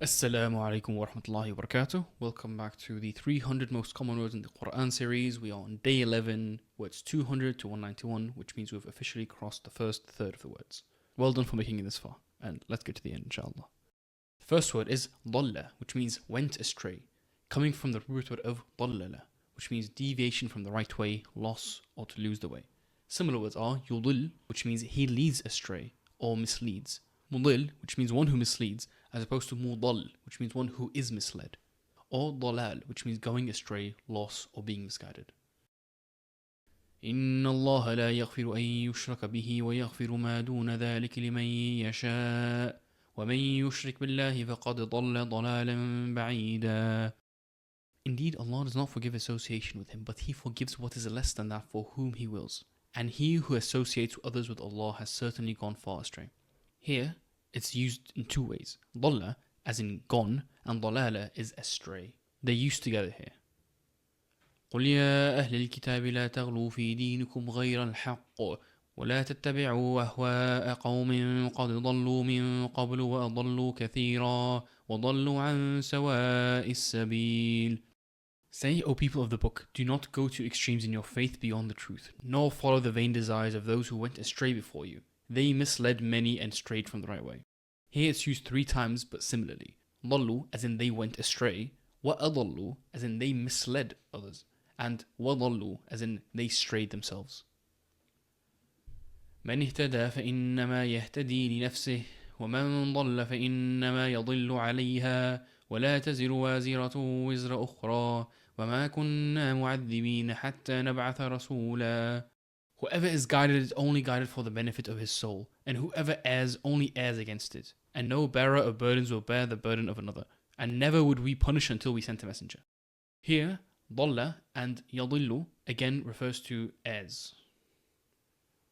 Assalamu alaikum warahmatullahi wabarakatuh. Welcome back to the 300 most common words in the Quran series. We are on day 11, words 200 to 191, which means we've officially crossed the first third of the words. Well done for making it this far, and let's get to the end, inshallah. The first word is Dalla, which means went astray, coming from the root word of Dallala, which means deviation from the right way, loss, or to lose the way. Similar words are Yudil, which means he leads astray or misleads, Mudil, which means one who misleads, as opposed to Mudal, which means one who is misled, or Dalal, which means going astray, loss, or being misguided. إن الله لا يغفر أن يشرك به ويغفر ما دون ذلك لمن يشاء ومن يشرك بالله فقد ضل ضلالا بعيدا. Indeed, Allah does not forgive association with Him, but He forgives what is less than that for whom He wills. And he who associates others with Allah has certainly gone far astray. Here, it's used in two ways. Dalla, as in gone, and dalala is astray. They're used together here. قل يا أهل الكتاب لا تغلوا في دينكم غير الحق ولا تتبعوا أهواء قوم قد ضلوا من قبل وأضلوا كثيرا وضلوا عن سواء السبيل. Say, O people of the book, do not go to extremes in your faith beyond the truth, nor follow the vain desires of those who went astray before you. They misled many and strayed from the right way. Here it's used 3 times, but similarly. ضلوا, as in they went astray, وأضلوا, as in they misled others, and وضلوا, as in they strayed themselves. من اهتدى فإنما يهتدي لنفسه ومن ضل فإنما يضل عليها ولا تزر وازرة وزر أخرى وما كنا معذبين حتى نبعث رسولا. Whoever is guided is only guided for the benefit of his soul, and whoever errs only errs against it. And no bearer of burdens will bear the burden of another, and never would we punish until we sent a messenger. Here, ضل and يضل again refers to errs.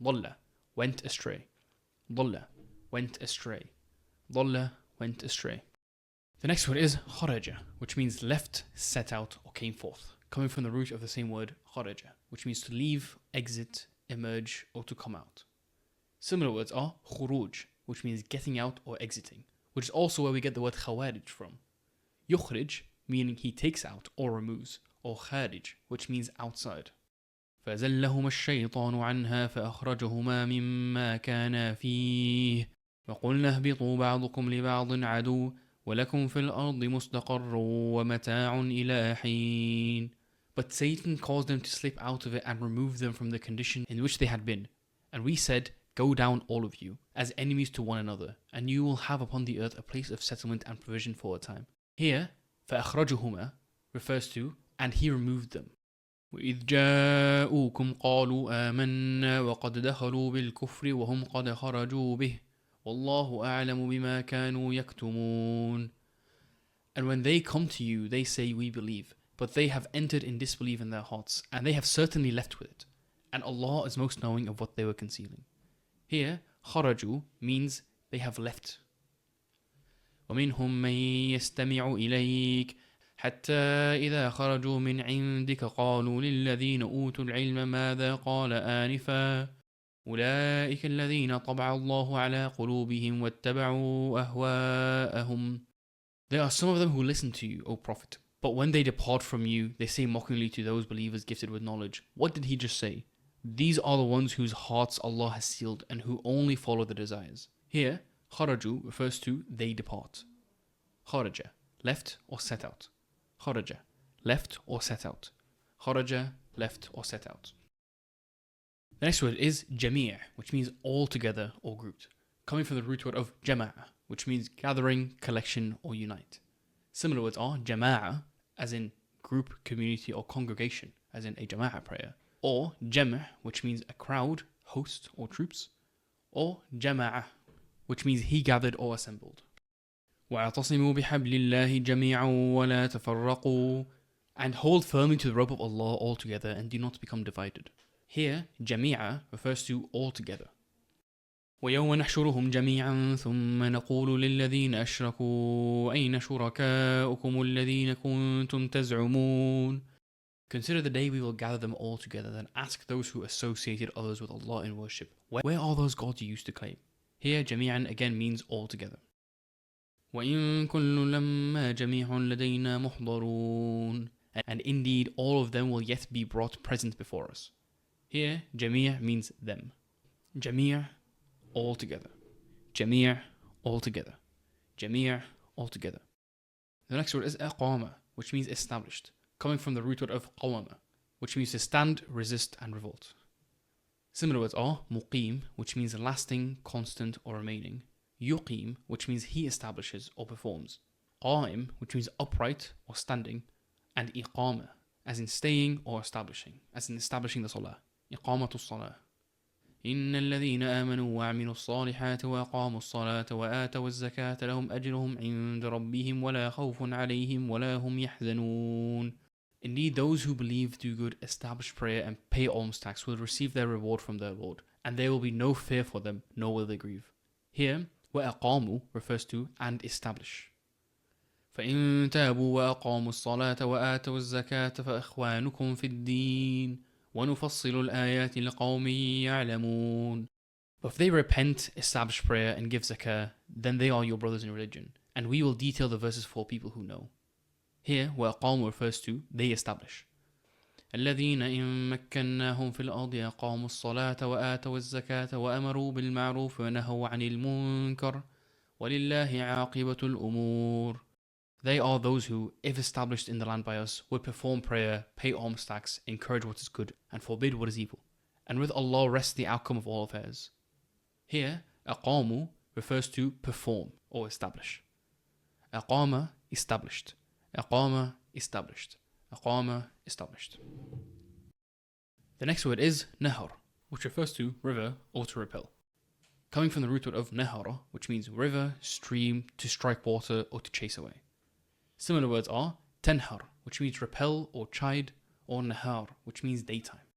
ضل, went astray. ضل, went astray. ضل, went astray. The next word is Khara'ja, which means left, set out, or came forth, coming from the root of the same word Khara'ja, which means to leave, exit, emerge, or to come out. Similar words are khuruj, which means getting out or exiting, which is also where we get the word khawarij from. Yukhrij, meaning he takes out or removes, or kharij, which means outside. فَزَلَّهُمَا الشَّيْطَانُ عَنْهَا فَأَخْرَجَهُمَا مِمَّا كَانَا فِيهِ وَقُلْنَا اهْبِطُوا بَعْضُكُمْ لِبَعْضٍ عَدُوٌّ وَلَكُمْ فِي الْأَرْضِ مُسْتَقَرٌّ وَمَتَاعٌ إِلَى حِينٍ. But Satan caused them to slip out of it and remove them from the condition in which they had been. And we said, go down all of you, as enemies to one another, and you will have upon the earth a place of settlement and provision for a time. Here, فَأَخْرَجُهُمَا refers to, and he removed them. وَإِذْ جَاءُوكُمْ قَالُوا آمَنَّا وَقَدْ دَخَلُوا بِالْكُفْرِ وَهُمْ قَدْ خَرَجُوا بِهِ وَاللَّهُ أَعْلَمُ بِمَا كَانُوا يَكْتُمُونَ. And when they come to you, they say, we believe, but they have entered in disbelief in their hearts, and they have certainly left with it. And Allah is most knowing of what they were concealing. Here, خرجوا means they have left. وَمِنْهُمْ مَنْ يَسْتَمِعُ إِلَيْكَ حَتَّى إِذَا خَرَجُوا مِنْ عِنْدِكَ قَالُوا لِلَّذِينَ أُوتُوا الْعِلْمَ مَاذَا قَالَ آنِفًا أُولَئِكَ الَّذِينَ طَبَعَ اللَّهُ عَلَى قُلُوبِهِمْ وَاتَّبَعُوا أَهْوَاءَهُمْ. There are some of them who listen to you, O Prophet, but when they depart from you, they say mockingly to those believers gifted with knowledge, what did he just say? These are the ones whose hearts Allah has sealed and who only follow the desires. Here, kharaju refers to they depart. Khara'ja, left or set out. Khara'ja, left or set out. Khara'ja, left or set out. The next word is Jama'a, which means all together or grouped, coming from the root word of Jama'a, which means gathering, collection, or unite. Similar words are Jama'a, as in group, community, or congregation, as in a Jama'a prayer, or Jam', which means a crowd, host, or troops, or Jama'a, which means he gathered or assembled. وَاعْتَصِمُوا بِحَبْلِ اللَّهِ جَمِيعًا وَلَا تَفَرَّقُوا. And hold firmly to the rope of Allah altogether and do not become divided. Here, Jami'a refers to all together. وَيَوْمَ نَحْشُرُهُمْ جَمِيعًا ثُمَّ نَقُولُ لِلَّذِينَ أَشْرَكُوا أَيْنَ شُرَكَاؤُكُمُ الَّذِينَ كُنْتُمْ تَزْعُمُونَ. Consider the day we will gather them all together, then ask those who associated others with Allah in worship, where are those gods you used to claim? Here, Jami'an again means all together. وَإِن كُلٌّ لَمَّا جَمِيعٌ لَدَيْنَا مُحْضَرُونَ. And indeed, all of them will yet be brought present before us. Here, جميع means them. جميع, all together. جميع, all together. جميع, all together. The next word is Aqaama, which means established, coming from the root word of qawama, which means to stand, resist, and revolt. Similar words are muqim, which means lasting, constant, or remaining. Yuqim, which means he establishes or performs. Qa'im, which means upright or standing. And iqama, as in staying or establishing, as in establishing the salah. Iqamatu salah. إن الذين آمنوا وعملوا الصالحات وأقاموا الصلاة وآتوا الزكاة لهم أجرهم عند ربهم ولا خوف عليهم ولا هم يحزنون. Indeed, those who believe, do good, establish prayer, and pay alms tax will receive their reward from their Lord, and there will be no fear for them, nor will they grieve. Here, وَأَقَامُوا refers to and establish. فَإِن تَابُوا وَأَقَامُوا الصَّلَاةَ وَآتَوُا الزَّكَاةَ فَإِخْوَانُكُمْ فِي الدِّينِ وَنُفَصِّلُ الْآيَاتِ لِقَوْمٍ يَعْلَمُونَ. But if they repent, establish prayer, and give zakah, then they are your brothers in religion, and we will detail the verses for people who know. Here, وَأَقَامُوا refers to they establish. الذين إن مكناهم في الأرض أقاموا الصلاة وآتوا الزكاة وأمروا بالمعروف ونهوا عن المنكر ولله عاقبة الأمور. They are those who, if established in the land by us, would perform prayer, pay alms tax, encourage what is good, and forbid what is evil. And with Allah rests the outcome of all affairs. Here, أقاموا refers to perform or establish. أقام, established. Aqaama, established. Aqaama, established. The next word is Nahar, which refers to river or to repel. Coming from the root word of Nahara, which means river, stream, to strike water, or to chase away. Similar words are Tanhar, which means repel or chide, or Nahar, which means daytime.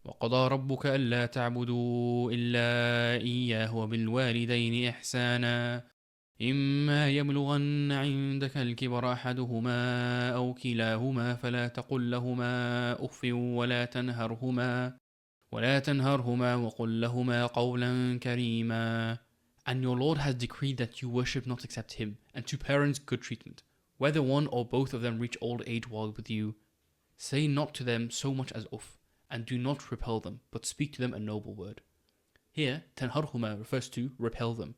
وَقَضَى رَبُّكَ أَلَّا تَعْبُدُوا إِلَّا إِيَّاهُ وَبِالْوَالِدَيْنِ إِحْسَانًا إما يبلغن عندك الكبر أحدهما أو كلاهما فلا تقل لهما أف ولا تنهرهما وقل لهما قولا كريما. And your Lord has decreed that you worship not except Him, and to parents good treatment. Whether one or both of them reach old age while with you, say not to them so much as uff, and do not repel them, but speak to them a noble word. Here, تنهرهما refers to repel them.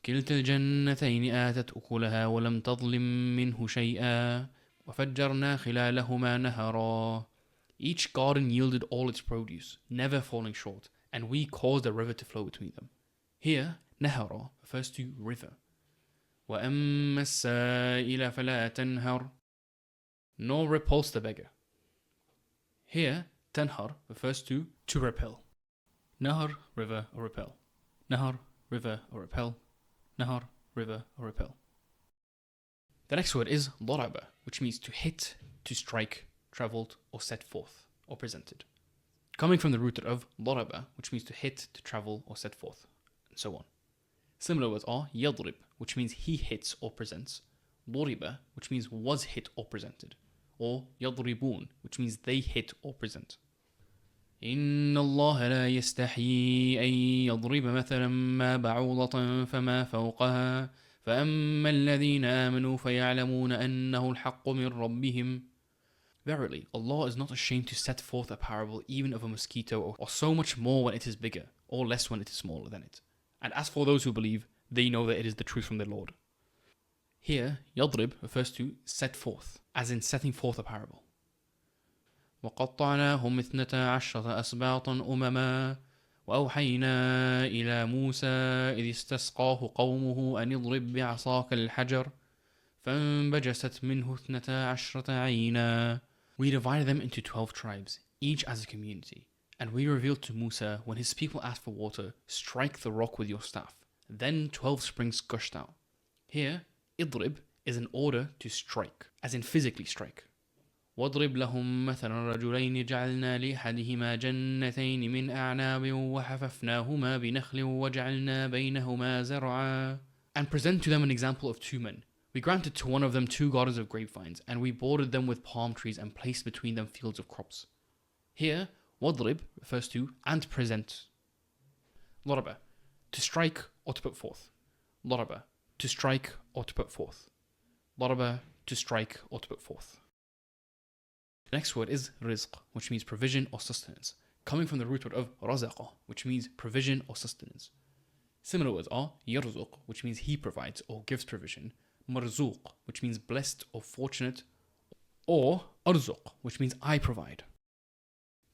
كلتا الجنتين آتت أكلها ولم تظلم منه شيئا وفجرنا خلالهما نهرا. Each garden yielded all its produce, never falling short, and we caused a river to flow between them. Here, نهرا refers to river. وأما السائل فلا تنهر, nor repulse the beggar. Here, تنهر refers to repel. Nahar, river or repel. Nahar, river or repel. Nahar, river or repel. The next word is Daraba, which means to hit, to strike, travelled, or set forth, or presented. Coming from the root of Daraba, which means to hit, to travel, or set forth, and so on. Similar words are Yadrib, which means he hits or presents, Duriba, which means was hit or presented, or Yadribun, which means they hit or present. إن الله لا يستحيي أن يضرب مثلا ما بعوضة فما فوقها فأما الذين آمنوا فيعلمون أنه الحق من ربهم. Verily, Allah is not ashamed to set forth a parable even of a mosquito, or so much more when it is bigger, or less when it is smaller than it. And as for those who believe, they know that it is the truth from their Lord. Here, Yadrib refers to set forth, as in setting forth a parable. وقطعناهم 12 أسباطا أمما وأوحينا إلى موسى إذ استسقاه قومه أن اضرب بعصاك الحجر فانبجست منه 12 عينا. We divided them into 12 tribes, each as a community. And we revealed to Musa, when his people asked for water, strike the rock with your staff. Then 12 springs gushed out. Here, idrib is an order to strike, as in physically strike. واضرب لهم مثلا رجلين جعلنا لأحدهما جنتين من أعناب وحففناهما بنخل وجعلنا بينهما زرعا. And present to them an example of two men. We granted to one of them 2 gardens of grapevines, and we bordered them with palm trees and placed between them fields of crops. Here, wadrib refers to and present. Daraba, to strike or to put forth. Daraba, to strike or to put forth. Daraba, to strike or to put forth. The next word is Rizq, which means provision or sustenance, coming from the root word of razaqa, which means provision or sustenance. Similar words are yarzuq, which means he provides or gives provision, marzuq, which means blessed or fortunate, or arzuq, which means I provide.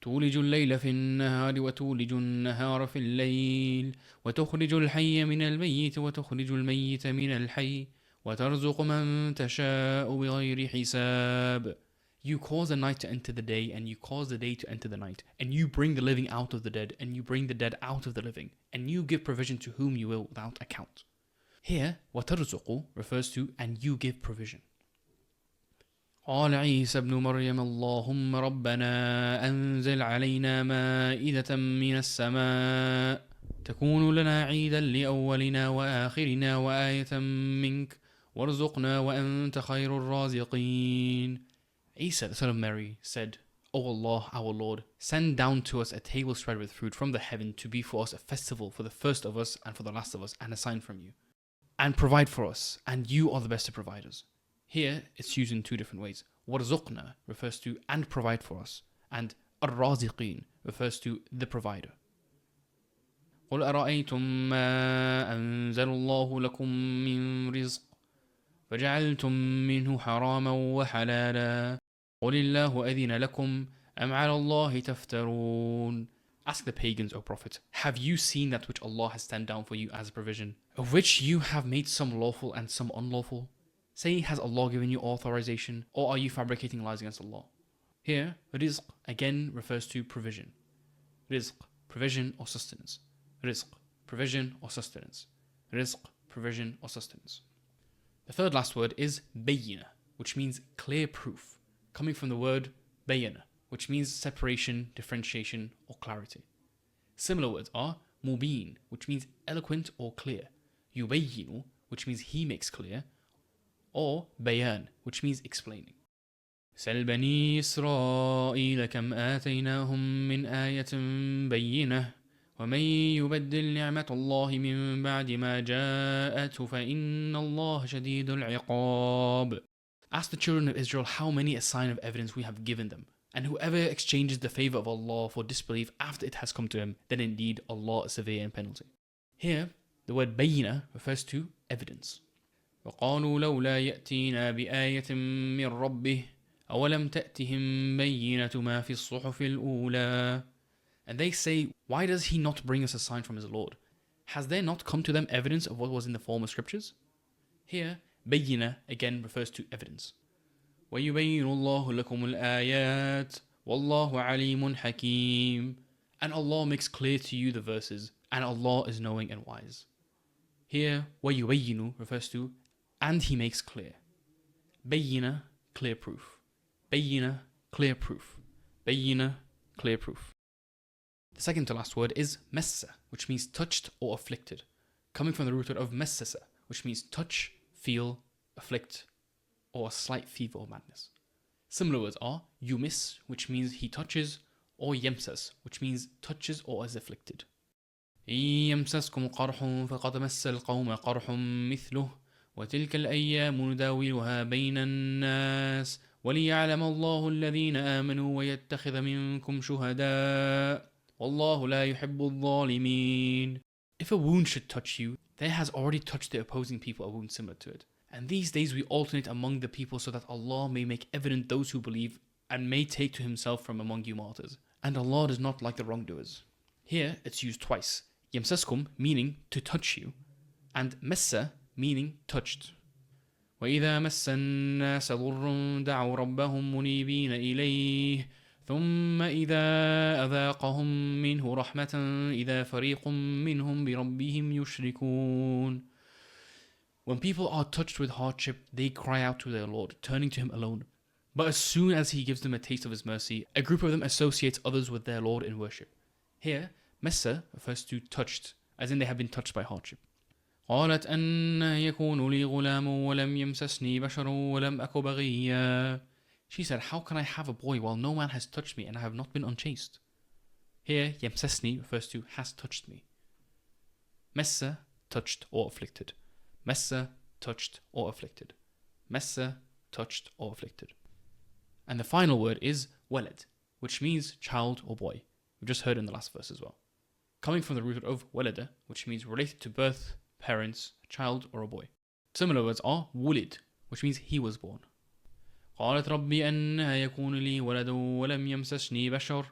تولج الليل في النهار وتولج النهار في الليل وتخرج الحي من الميت وتخرج الميت من الحي وترزق من تشاء بغير حساب. You cause the night to enter the day, and you cause the day to enter the night, and you bring the living out of the dead, and you bring the dead out of the living, and you give provision to whom you will without account. Here, وَتَرْزُقُ refers to, and you give provision. قال عيسى ابن مريم اللهم ربنا أنزل علينا مائدة من السماء تكون لنا عيدا لأولنا وآخرنا وآية منك وارزقنا وأنت خير الرازقين. Isa, the son of Mary, said, O Allah, our Lord, send down to us a table spread with food from the heaven to be for us a festival for the first of us and for the last of us, and a sign from you. And provide for us, and you are the best of providers. Here, it's used in two different ways. Warzuqna refers to and provide for us, and ar-raziqeen refers to the provider. قل أرأيتم ما أنزل الله لكم من رزق فجعلتم منه حراما وحلالا قل الله أذن لكم أم على الله تفترون. Ask the pagans, O Prophet, have you seen that which Allah has sent down for you as a provision, of which you have made some lawful and some unlawful? Say, has Allah given you authorization, or are you fabricating lies against Allah? Here, rizq again refers to provision. Rizq, provision or sustenance. Rizq, provision or sustenance. Rizq, provision or sustenance. The third last word is Bayyina, which means clear proof, coming from the word Bayyina, which means separation, differentiation, or clarity. Similar words are Mubin, which means eloquent or clear, Yubayyinu, which means he makes clear, or Bayan, which means explaining. سل بني إسرائيل كم آتيناهم من آية بينة ومن يبدل نعمة الله من بعد ما جاءته فإن الله شديد العقاب. Ask the children of Israel how many a sign of evidence we have given them, and whoever exchanges the favor of Allah for disbelief after it has come to him, then indeed Allah is severe in penalty. Here, the word Bayyina refers to evidence. وقالوا لولا يأتينا بآية من ربه أولم تأتهم بينة ما في الصحف الأولى. And they say, why does he not bring us a sign from his Lord? Has there not come to them evidence of what was in the former scriptures? Here, Bayyina again refers to evidence. وَيُبَيِّنُ اللَّهُ لَكُمُ الْآيَاتِ وَاللَّهُ عَلِيمٌ حَكِيمٌ. And Allah makes clear to you the verses, and Allah is knowing and wise. Here, وَيُبَيِّنُ refers to, and he makes clear. Bayyina, clear proof. Bayyina, clear proof. Bayyina, clear proof. The second to last word is Messa, which means touched or afflicted, coming from the root word of Messasa, which means touch, feel, afflict, or a slight fever or madness. Similar words are Yumis, which means he touches, or Yemsas, which means touches or is afflicted. يمسسكم قرح فقد مس القوم قرح مثله وتلك الأيام نداولها بين الناس وليعلم الله الذين آمنوا ويتخذ منكم شهداء والله لا يحب الظالمين. If a wound should touch you, there has already touched the opposing people a wound similar to it. And these days we alternate among the people so that Allah may make evident those who believe and may take to himself from among you martyrs. And Allah does not like the wrongdoers. Here it's used twice. Yamsaskum meaning to touch you, and Messa meaning touched. وإذا مس الناس ضر دعوا ربهم منيبين إليه ثم إذا أذاقهم منه رحمة إذا فريق منهم بربهم يشركون. When people are touched with hardship, they cry out to their Lord, turning to him alone. But as soon as he gives them a taste of his mercy, a group of them associates others with their Lord in worship. Here, Messa refers to touched, as in they have been touched by hardship. قالت أن يكون لي غلام ولم يمسسني بشر ولم أك بغيا. She said, how can I have a boy while no man has touched me and I have not been unchaste? Here, yamsasni refers to has touched me. Messa, touched or afflicted. Messa, touched or afflicted. Messa, touched or afflicted. And the final word is Waled, which means child or boy. We've just heard in the last verse as well. Coming from the root of walada, which means related to birth, parents, a child or a boy. Similar words are Waled, which means he was born. قالت ربي أنى يكون لي ولد ولم يمسسني بشر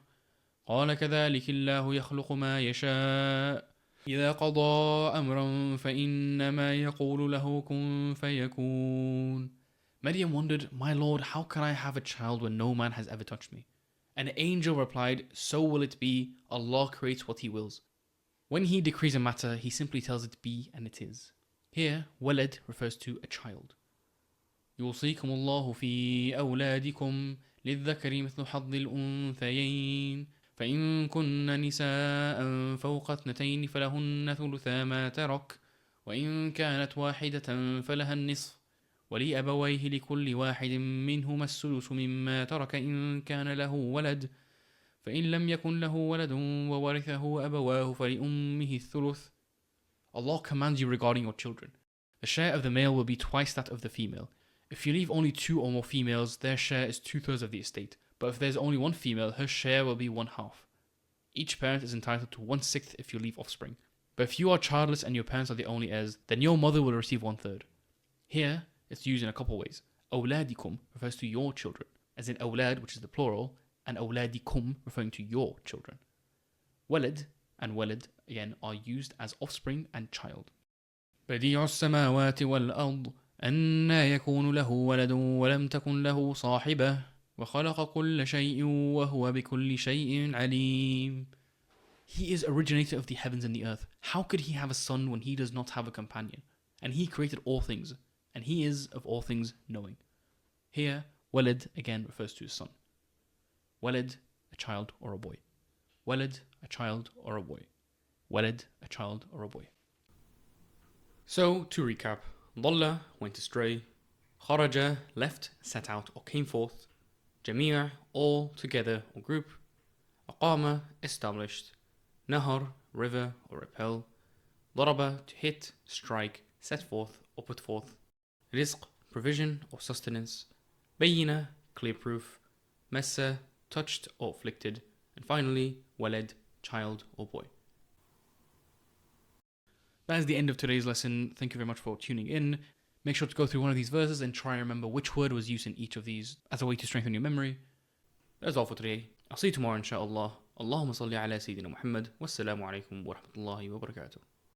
قال كذلك الله يخلق ما يشاء إذا قضى أمرا فإنما يقول له كن فيكون. Maryam wondered, My Lord, how can I have a child when no man has ever touched me? An angel replied, So will it be. Allah creates what He wills. When He decrees a matter, He simply tells it be, and it is. Here, walad refers to a child. يوصيكم الله في أولادكم للذكر مثل حظ الأنثيين فإن كن نساء فوق اثنتين فلهن ثلثا ما ترك وإن كانت واحدة فلها النصف ولأبويه لكل واحد منهما السدس مما ترك إن كان له ولد فإن لم يكن له ولد وورثه أبواه فلأمه الثلث. Allah commands you regarding your children. The share of the male will be twice that of the female. If you leave only 2 or more females, their share is 2/3 of the estate. But if there's only 1 female, her share will be 1/2. Each parent is entitled to 1/6 if you leave offspring. But if you are childless and your parents are the only heirs, then your mother will receive 1/3. Here, it's used in a couple ways. أولادكم refers to your children, as in أولاد, which is the plural, and أولادكم referring to your children. Waled and walad again are used as offspring and child. بديع السماوات والأرض أنى يكون له ولد ولم تكن له صاحبة وخلق كل شيء وهو بكل شيء عليم. He is originator of the heavens and the earth. How could he have a son when he does not have a companion? And he created all things, and he is of all things knowing. Here, walad again refers to his son. Waled, a child or a boy. Waled, a child or a boy. Waled, a child or a boy. So, to recap, Dalla went astray, Khara'ja left, set out or came forth, Jama'a all together or group, Aqaama established, Nahar river or repel, Daraba to hit, strike, set forth or put forth, Rizq provision or sustenance, Bayyina clear proof, Messa touched or afflicted, and finally Waled child or boy. That is the end of today's lesson. Thank you very much for tuning in. Make sure to go through one of these verses and try and remember which word was used in each of these as a way to strengthen your memory. That's all for today. I'll see you tomorrow inshallah. Allahumma salli ala Sayyidina Muhammad. Wassalamu alaikum warahmatullahi wabarakatuh.